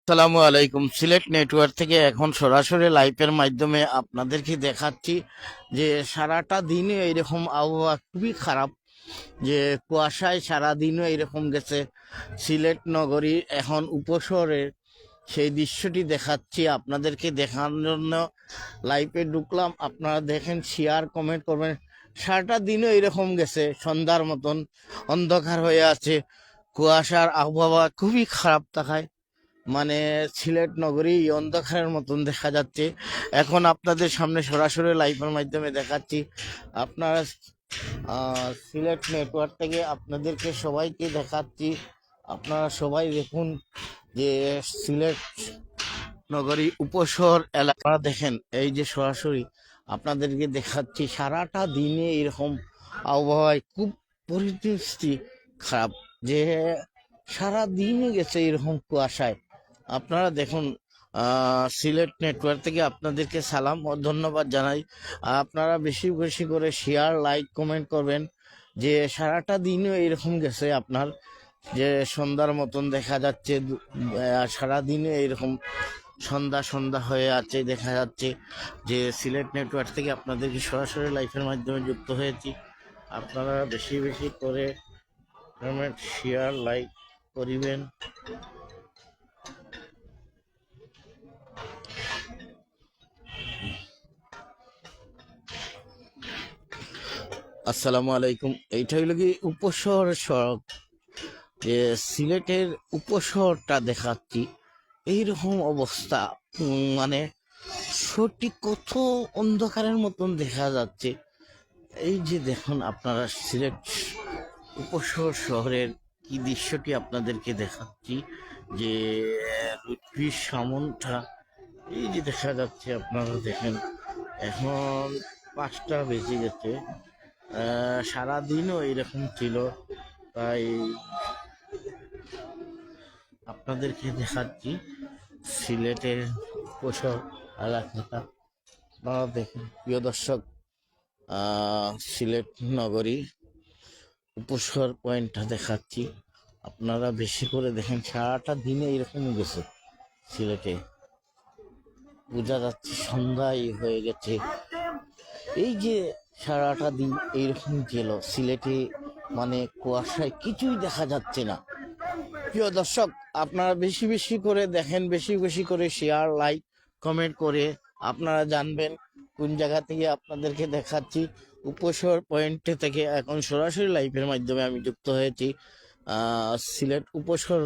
আসসালামু আলাইকুম। সিলেট নেটওয়ার্ক থেকে এখন সরাসরি লাইভের মাধ্যমে আপনাদেরকে দেখাচ্ছি যে সারাটা দিনে এইরকম আবহাওয়া খুবই খারাপ, যে কুয়াশায় সারা দিনও এরকম গেছে সিলেট নগরী। এখন উপশহরের সেই দৃশ্যটি দেখাচ্ছি আপনাদেরকে দেখানোর জন্য লাইভে ঢুকলাম। আপনারা দেখেন, শেয়ার কমেন্ট করবেন। সারাটা দিনও এরকম গেছে, সন্ধ্যার মতন অন্ধকার হয়ে আছে, কুয়াশার আবহাওয়া খুবই খারাপ দেখায়। মানে সিলেট নগরী অন্ধকারের মতন দেখা যাচ্ছে। এখন আপনাদের সামনে সরাসরি লাইভের মাধ্যমে দেখাচ্ছি। আপনারা সিলেট নেটওয়ার্ক থেকে আপনাদেরকে সবাইকে দেখাচ্ছি। আপনারা সবাই দেখুন যে সিলেট নগরী উপশহর এলাকা দেখেন, এই যে সরাসরি আপনাদেরকে দেখাচ্ছি সারাটা দিনে এরকম আবহাওয়ায় খুব পরিস্থিতি খারাপ, যে সারা দিনই গেছে এরকম কুয়াশায়। আপনারা দেখুন, সিলেট নেটওয়ার্ক থেকে আপনাদেরকে সালাম ও ধন্যবাদ জানাই। আপনারা বেশি বেশি করে শেয়ার লাইক কমেন্ট করবেন। যে সারাটা দিনও এরকম গেছে আপনার, যে সন্ধ্যার মতন দেখা যাচ্ছে, সারা দিনে এরকম সন্ধ্যা সন্ধ্যা হয়ে আছে দেখা যাচ্ছে। যে সিলেট নেটওয়ার্ক থেকে আপনাদেরকে সরাসরি লাইভের মাধ্যমে যুক্ত হয়েছি। আপনারা বেশি বেশি করে কমেন্ট শেয়ার লাইক করিবেন। আসসালামু আলাইকুম। এইটা হইল কি উপশহর সড়ক, যে সিলেটের উপশহরটা দেখাচ্ছি। এইরকম অবস্থা, মানে সঠিক কত অন্ধকারের মতন দেখা যাচ্ছে। এই যে দেখুন, আপনারা সিলেট উপশহর শহরের কি দৃশ্যটি আপনাদেরকে দেখাচ্ছি। যে লুৎফি সামনটা এই যে দেখা যাচ্ছে, আপনারা দেখেন এখন 5টা বেজে গেছে। সারাদিনও এরকম ছিল, তাই আপনাদেরকে দেখাচ্ছি সিলেটের উপশহর এলাকাটা। আপনারা দেখেন প্রিয় দর্শক, সিলেট নগরী উপশহর পয়েন্টটা দেখাচ্ছি। আপনারা বেশি করে দেখেন, সারাটা দিনে এরকম গেছে সিলেটে, বোঝা যাচ্ছে সন্ধ্যায় হয়ে গেছে। এই যে সারাটা দিন এইরকম গেল সিলেটে, মানে কুয়াশায় কিছুই দেখা যাচ্ছে না। প্রিয় দর্শক, আপনারা বেশি বেশি করে দেখেন, বেশি বেশি করে শেয়ার লাইক কমেন্ট করে আপনারা জানবেন কোন জায়গা থেকে আপনাদেরকে দেখাচ্ছি। উপশহর পয়েন্টে থেকে এখন সরাসরি লাইভের মাধ্যমে আমি যুক্ত হয়েছি। সিলেট উপশহর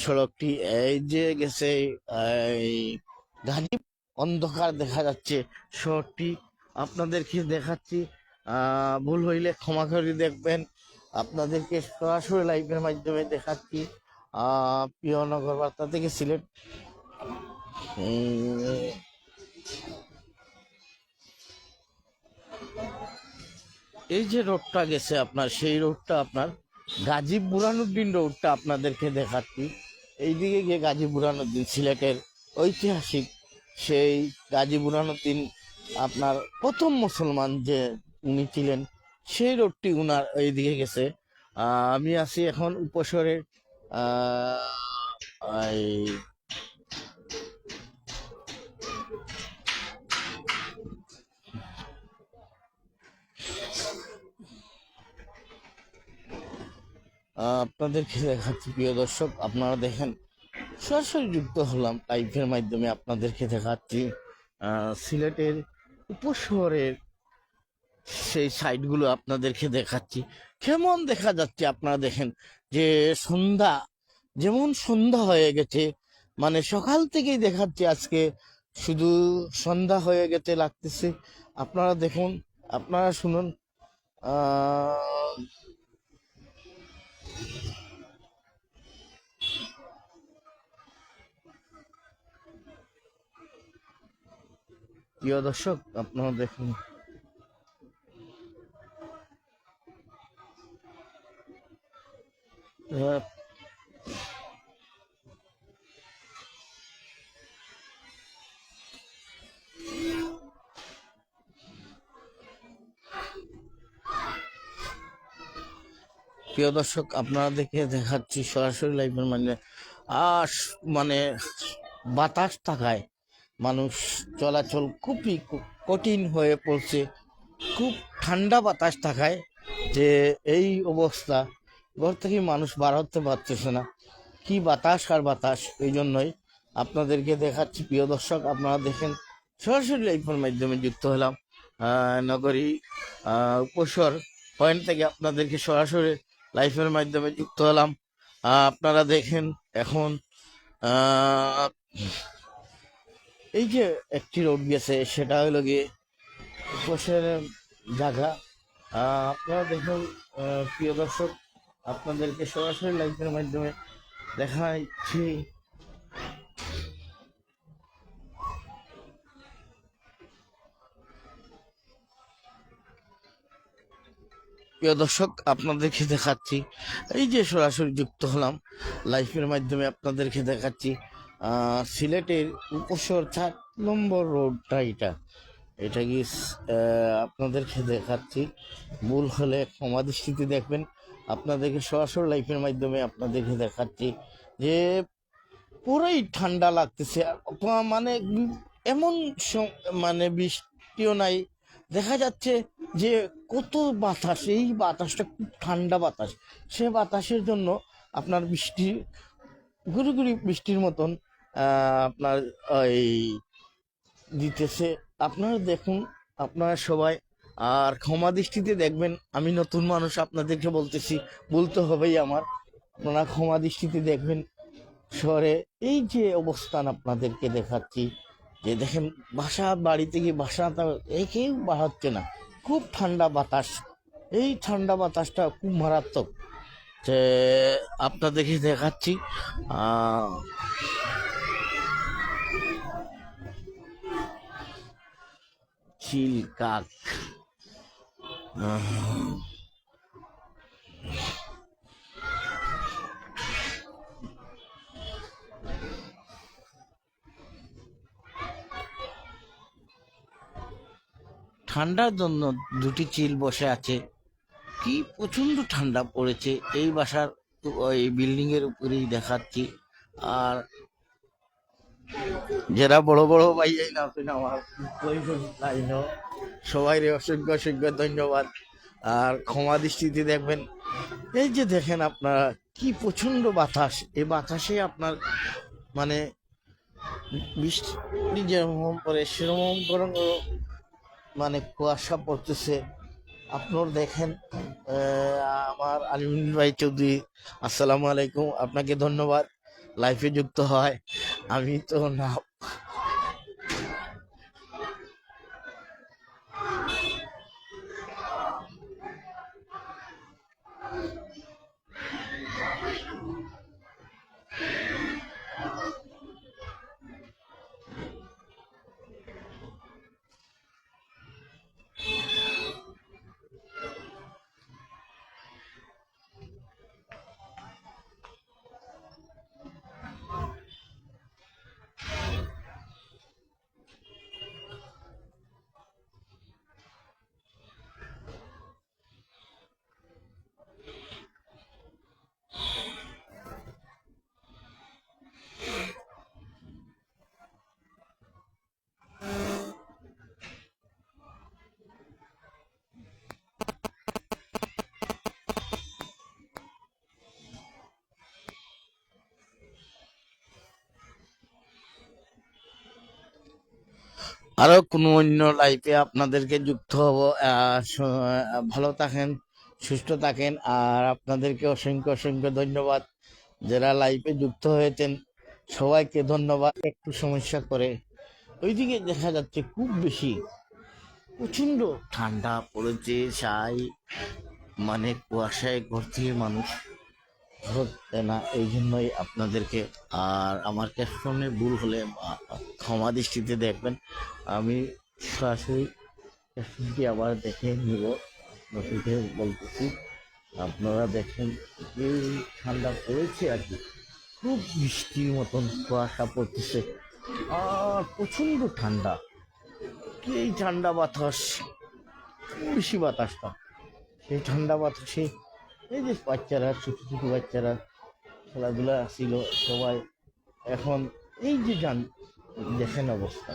সড়কটি এই যে গেছে, এই গাজী অন্ধকার দেখা যাচ্ছে শহরটি আপনাদেরকে দেখাচ্ছি। ভুল হইলে ক্ষমা করে দেখবেন। আপনাদেরকে সরাসরি লাইভের মাধ্যমে দেখাচ্ছি প্রিয় নগর বার্তা থেকে সিলেট। এই যে রোডটা গেছে আপনার, সেই রোডটা আপনার গাজী বুরহানুদ্দিন রোডটা আপনাদেরকে দেখাচ্ছি। এইদিকে গিয়ে গাজী বুরহানুদ্দিন, সিলেটের ঐতিহাসিক সেই গাজী বুরহানুদ্দিন, আপনার প্রথম মুসলমান যে উনি ছিলেন, সেই রোডটি উনার এইদিকে গেছে। আমি আছি এখন উপশহরের এই আপনাদেরকে দেখাচ্ছি প্রিয় দর্শক। আপনারা দেখেন, সরাসরি যুক্ত হলাম লাইভের মাধ্যমে আপনাদেরকে দেখাচ্ছি সিলেটের উপশহরের সেই সাইডগুলো আপনাদেরকে দেখাচ্ছি কেমন দেখা যাচ্ছে। আপনারা দেখেন যে সন্ধ্যা, যেমন সন্ধ্যা হয়ে গেছে, মানে সকাল থেকেই দেখাচ্ছে আজকে শুধু সন্ধ্যা হয়ে গেছে লাগতেছে। আপনারা দেখুন, আপনারা শুনুন। আহ প্রিয় দর্শক, আপনারা দেখুন। আহ, প্রিয় দর্শক, আপনারা দেখে দেখাচ্ছি সরাসরি লাইভের মানে মানে বাতাস থাকায় মানুষ চলাচল খুবই কঠিন হয়ে পড়ছে। খুব ঠান্ডা বাতাস থাকায় যে এই অবস্থা, ঘর থেকে মানুষ বার হতে পারতেছে না। কি বাতাস আর বাতাস! এই জন্যই আপনাদেরকে দেখাচ্ছি প্রিয় দর্শক, আপনারা দেখেন সরাসরি লাইভের মাধ্যমে যুক্ত হলাম নগরী উপসর পয়েন্ট থেকে আপনাদেরকে সরাসরি লাইভের মাধ্যমে যুক্ত হলাম। আপনারা দেখেন এখন এই যে একটি রোড গেছে, সেটা হলো গিয়ে উপসের জায়গা। আপনারা দেখুন প্রিয় দর্শক, আপনাদেরকে সরাসরি লাইভের মাধ্যমে দেখাচ্ছি। প্রিয় দর্শক, আপনাদেরকে দেখাচ্ছি, এই যে সরাসরি যুক্ত হলাম লাইভের মাধ্যমে, আপনাদেরকে দেখাচ্ছি সিলেটের উপসর 4 নম্বর রোডটা। এটা কি আপনাদেরকে দেখাচ্ছি, ভুল হলে ক্ষমা দৃষ্টিতে দেখবেন। আপনাদেরকে সরাসরি লাইভের মাধ্যমে আপনাদেরকে দেখাচ্ছি যে পুরোই ঠান্ডা লাগতেছে। মানে এমন মানে বৃষ্টিও নাই, দেখা যাচ্ছে যে কত বাতাস, এই বাতাসটা খুব ঠান্ডা বাতাস। সে বাতাসের জন্য আপনার বৃষ্টি গুড়ি গুড়ি বৃষ্টির মতন আপনার এই দিতেছে। আপনারা দেখুন, আপনারা সবাই আর ক্ষমা দৃষ্টিতে দেখবেন। আমি নতুন মানুষ, আপনাদেরকে বলতেছি, বলতে হবেই আমার, আপনারা ক্ষমা দৃষ্টিতে দেখবেন। শহরে এই যে অবস্থান আপনাদেরকে দেখাচ্ছি, যে দেখেন বাড়ি থেকে বাসাটা কেউ বাড়াচ্ছে না, খুব ঠান্ডা বাতাস। এই ঠান্ডা বাতাসটা খুব মারাত্মক। যে আপনাদেরকে দেখাচ্ছি চিল কাক। ঠান্ডার জন্য দুটি চিল বসে আছে। কি প্রচন্ড ঠান্ডা পড়েছে এই বাসার ওই বিল্ডিং এর উপরেই দেখাচ্ছি। আর যারা বড় বড় ভাই আছেন আমার সবাই অসংখ্য অসংখ্য ধন্যবাদ আর ক্ষমা দৃষ্টিতে দেখবেন। এই যে দেখেন আপনারা কি প্রচন্ড বাতাস, এই বাতাসে আপনার মানে বৃষ্টি যেরকম পরে সেরকম গরম মানে কুয়াশা পড়তেছে। আপনার দেখেন আমার আলিমুল ভাই চৌধুরী, আসসালামু আলাইকুম, আপনাকে ধন্যবাদ লাইফে যুক্ত হয়। আমি তো না আরো কোনো অন্য লাইফে আপনাদেরকে যুক্ত হব। ভালো থাকেন, সুস্থ থাকেন, আর আপনাদেরকে অসংখ্য অসংখ্য ধন্যবাদ যারা লাইফে যুক্ত হয়েছেন, সবাইকে ধন্যবাদ। একটু সমস্যা করে ওইদিকে দেখা যাচ্ছে খুব বেশি প্রচন্ড ঠান্ডা পড়েছে, সাই মানে কুয়াশায় ঘর থেকে মানুষ হচ্ছে না। এই জন্যই আপনাদেরকে, আর আমার ক্যাপশনে ভুল হলে ক্ষমা দৃষ্টিতে দেখবেন। আমি সরাসরি ক্যাপশনটি আবার দেখে নিব, নতুনকে বলতেছি। আপনারা দেখেন এই ঠান্ডা পড়েছে আর কি, খুব বৃষ্টির মতন কুয়াশা পড়তেছে আর প্রচন্ড ঠান্ডা। কি এই ঠান্ডা বাতাস, বেশি বাতাসটা, সেই ঠান্ডা বাতাসে এই যে বাচ্চারা, ছোট ছোট বাচ্চারা খেলাধুলা ছিল সবাই। এখন এই যে যান দেখেন অবস্থা,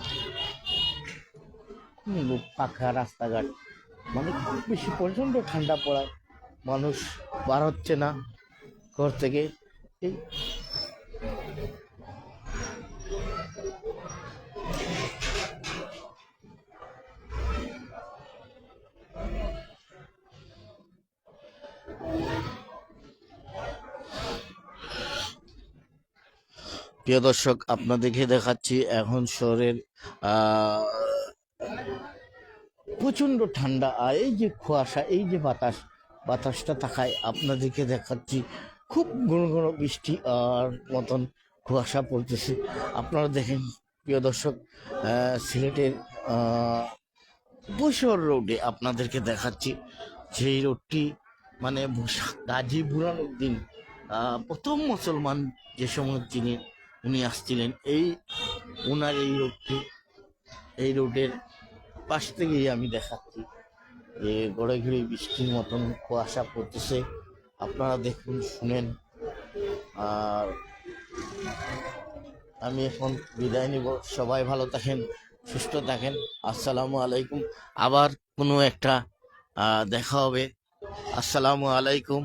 লোক পাখা রাস্তাঘাট, মানে খুব বেশি প্রচণ্ড ঠান্ডা পড়ায় মানুষ বার হচ্ছে না ঘর থেকে। এই প্রিয় দর্শক, আপনাদেরকে দেখাচ্ছি এখন শহরের প্রচন্ড ঠান্ডা, আর এই যে কুয়াশা, এই যে বাতাসটা থাকায় আপনাদেরকে দেখাচ্ছি খুব ঘন ঘন বৃষ্টি আর মতন কুয়াশা পড়তেছে। আপনারা দেখেন প্রিয় দর্শক, সিলেটের বৈশর রোডে আপনাদেরকে দেখাচ্ছি, সেই রোডটি মানে গাজী বুরহানুদ্দিন প্রথম মুসলমান যে সময় উনি আসছিলেন, ওনার এই রোডটি, এই রোডের পাশ থেকেই আমি দেখাচ্ছি যে গড়ে ঘিরে বৃষ্টির মতন কুয়াশা পড়তেছে। আপনারা দেখুন, শুনেন। আর আমি এখন বিদায় নিব। সবাই ভালো থাকেন, সুস্থ থাকেন। আসসালামু আলাইকুম। আবার কোনো একটা দেখা হবে। আসসালামু আলাইকুম।